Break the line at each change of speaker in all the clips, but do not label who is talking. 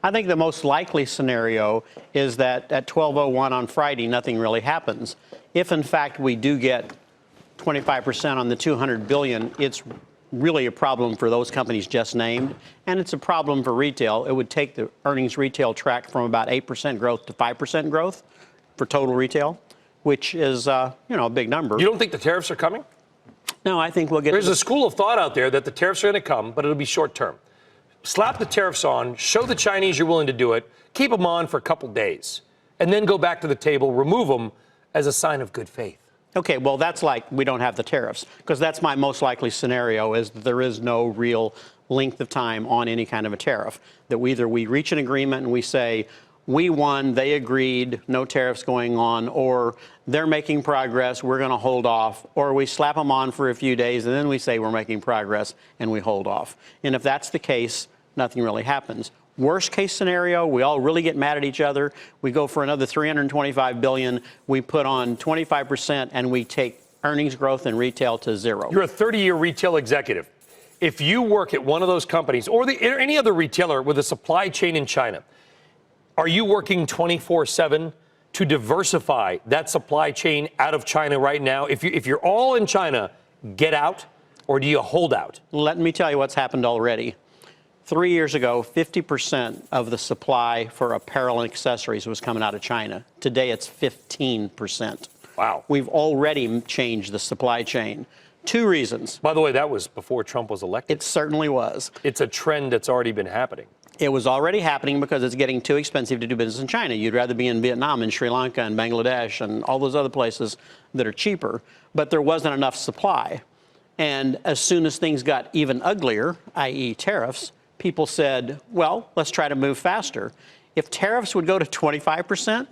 I think the most likely scenario is that at 12:01 on Friday, nothing really happens. If, in fact, we do get 25% on the $200 billion, it's really a problem for those companies just named, and it's a problem for retail. It would take the earnings retail track from about 8% growth to 5% growth for total retail, which is, a big number.
You don't think the tariffs are coming?
No, I think we'll get...
There's a school of thought out there that the tariffs are going to come, but it'll be short term. Slap the tariffs on, show the Chinese you're willing to do it, keep them on for a couple days, and then go back to the table, remove them as a sign of good faith.
Okay, well, that's like we don't have the tariffs, because that's my most likely scenario, is that there is no real length of time on any kind of a tariff. That either we reach an agreement and we say, we won, they agreed, no tariffs going on, or they're making progress, we're going to hold off, or we slap them on for a few days and then we say we're making progress and we hold off. And if that's the case, nothing really happens. Worst case scenario, we all really get mad at each other. We go for another $325 billion. We put on 25% and we take earnings growth in retail to zero.
You're a 30-year retail executive. If you work at one of those companies or any other retailer with a supply chain in China, are you working 24/7 to diversify that supply chain out of China right now? If you're all in China, get out, or do you hold out?
Let me tell you what's happened already. 3 years ago, 50% of the supply for apparel and accessories was coming out of China. Today, it's 15%.
Wow.
We've already changed the supply chain. Two reasons.
By the way, that was before Trump was elected.
It certainly was.
It's a trend that's already been happening.
It was already happening because it's getting too expensive to do business in China. You'd rather be in Vietnam and Sri Lanka and Bangladesh and all those other places that are cheaper, but there wasn't enough supply. And as soon as things got even uglier, i.e. tariffs, people said, well, let's try to move faster. If tariffs would go to 25%,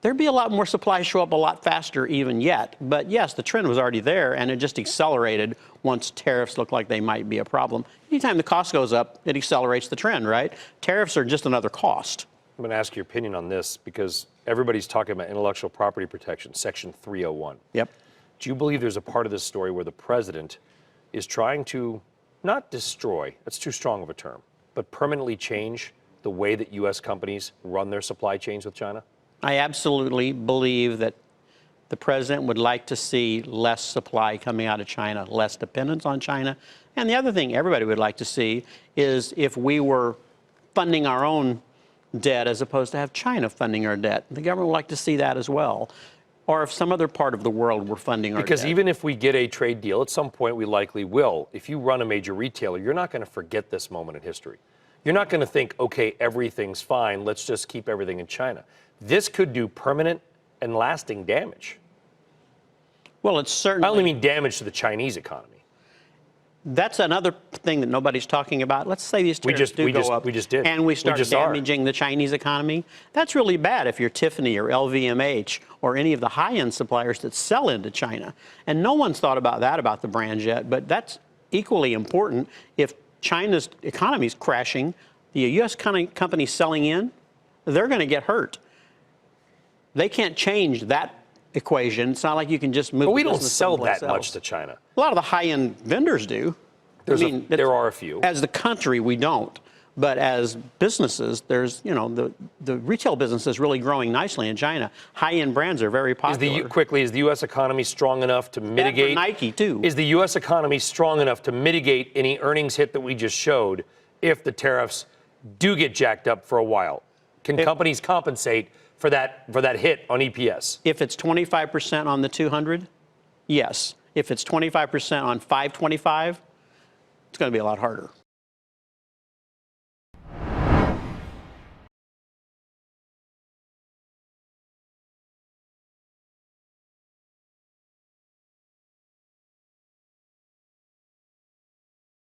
there'd be a lot more supply show up a lot faster even yet. But yes, the trend was already there, and it just accelerated once tariffs looked like they might be a problem. Anytime the cost goes up, it accelerates the trend, right? Tariffs are just another cost.
I'm going to ask your opinion on this because everybody's talking about intellectual property protection, Section 301.
Yep.
Do you believe there's a part of this story where the president is trying to not destroy, that's too strong of a term, but permanently change the way that U.S. companies run their supply chains with China?
I absolutely believe that the president would like to see less supply coming out of China, less dependence on China. And the other thing everybody would like to see is if we were funding our own debt as opposed to have China funding our debt. The government would like to see that as well. Or if some other part of the world were funding our debt.
Because even if we get a trade deal, at some point we likely will. If you run a major retailer, you're not going to forget this moment in history. You're not going to think, okay, everything's fine, let's just keep everything in China. This could do permanent and lasting damage.
Well, it's certainly...
I only mean damage to the Chinese economy.
That's another thing that nobody's talking about. Let's say these tariffs do go up.
We just did.
And we start damaging the Chinese economy. That's really bad if you're Tiffany or LVMH or any of the high-end suppliers that sell into China. And no one's thought about that about the brands yet, but that's equally important. If China's economy is crashing, the U.S. companies selling in, they're going to get hurt. They can't change that equation. It's not like you can just move.
But we don't sell that much to China.
A lot of the high-end vendors do.
There are a few.
As the country, we don't. But as businesses, there's, the retail business is really growing nicely in China. High-end brands are very popular.
Is the U.S. economy strong enough to mitigate?
For Nike, too.
Is the U.S. economy strong enough to mitigate any earnings hit that we just showed if the tariffs do get jacked up for a while? Can companies compensate for that hit on EPS?
If it's 25% on the 200, yes. If it's 25% on 525, it's going to be a lot harder.